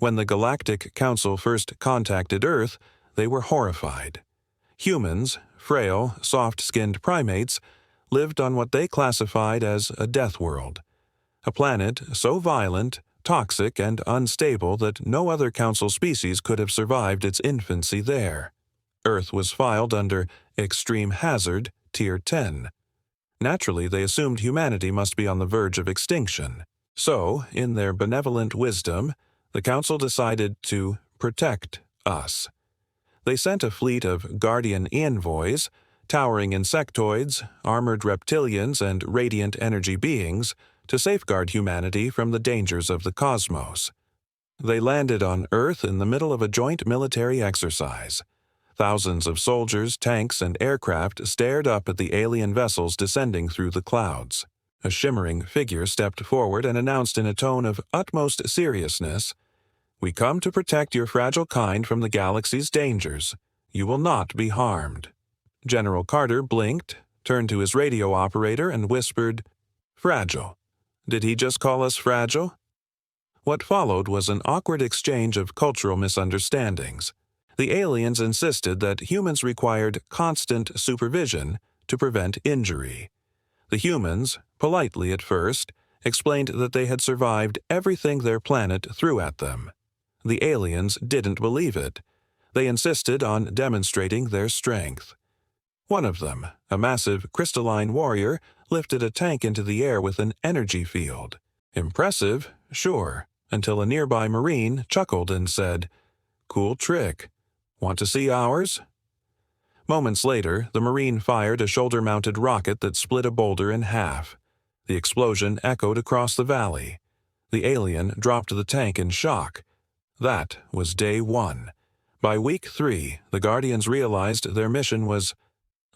When the Galactic Council first contacted Earth, they were horrified. Humans, frail, soft-skinned primates, lived on what they classified as a death world, a planet so violent, toxic, and unstable that no other Council species could have survived its infancy there. Earth was filed under Extreme Hazard, Tier 10. Naturally, they assumed humanity must be on the verge of extinction. So, in their benevolent wisdom, the Council decided to protect us. They sent a fleet of guardian envoys, towering insectoids, armored reptilians, and radiant energy beings to safeguard humanity from the dangers of the cosmos. They landed on Earth in the middle of a joint military exercise. Thousands of soldiers, tanks, and aircraft stared up at the alien vessels descending through the clouds. A shimmering figure stepped forward and announced in a tone of utmost seriousness, "We come to protect your fragile kind from the galaxy's dangers. You will not be harmed." General Carter blinked, turned to his radio operator, and whispered, "Fragile. Did he just call us fragile?" What followed was an awkward exchange of cultural misunderstandings. The aliens insisted that humans required constant supervision to prevent injury. The humans, politely at first, explained that they had survived everything their planet threw at them. The aliens didn't believe it. They insisted on demonstrating their strength. One of them, a massive crystalline warrior, lifted a tank into the air with an energy field. Impressive, sure, until a nearby Marine chuckled and said, "Cool trick. Want to see ours?" Moments later, the Marine fired a shoulder-mounted rocket that split a boulder in half. The explosion echoed across the valley. The alien dropped the tank in shock. That was day 1. By week 3, the Guardians realized their mission was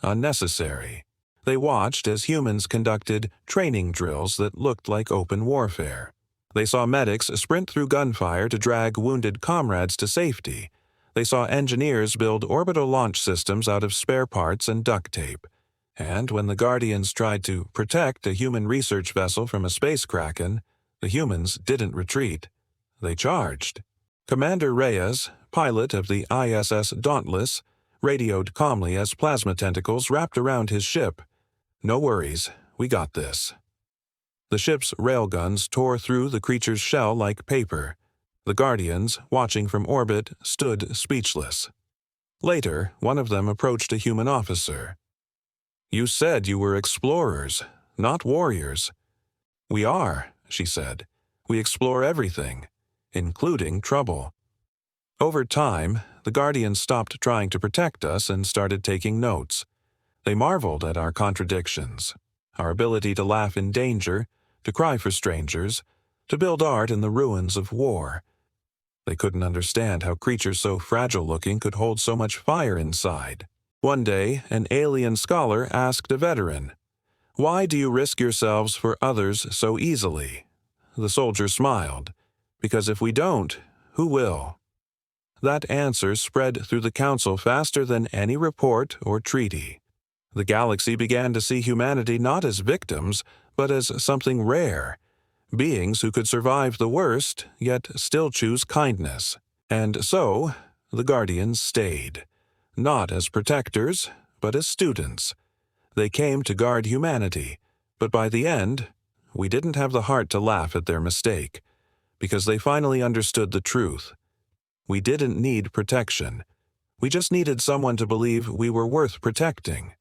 unnecessary. They watched as humans conducted training drills that looked like open warfare. They saw medics sprint through gunfire to drag wounded comrades to safety. They saw engineers build orbital launch systems out of spare parts and duct tape. And when the Guardians tried to protect a human research vessel from a space kraken, the humans didn't retreat. They charged. Commander Reyes, pilot of the ISS Dauntless, radioed calmly as plasma tentacles wrapped around his ship. "No worries, we got this." The ship's railguns tore through the creature's shell like paper. The Guardians, watching from orbit, stood speechless. Later, one of them approached a human officer. "You said you were explorers, not warriors." "We are," she said. "We explore everything, including trouble." Over time, the Guardians stopped trying to protect us and started taking notes. They marveled at our contradictions, our ability to laugh in danger, to cry for strangers, to build art in the ruins of war. They couldn't understand how creatures so fragile-looking could hold so much fire inside. One day, an alien scholar asked a veteran, "Why do you risk yourselves for others so easily?" The soldier smiled, "Because if we don't, who will?" That answer spread through the Council faster than any report or treaty. The galaxy began to see humanity not as victims, but as something rare, beings who could survive the worst, yet still choose kindness. And so, the Guardians stayed, not as protectors, but as students. They came to guard humanity, but by the end, we didn't have the heart to laugh at their mistake, because they finally understood the truth. We didn't need protection. We just needed someone to believe we were worth protecting.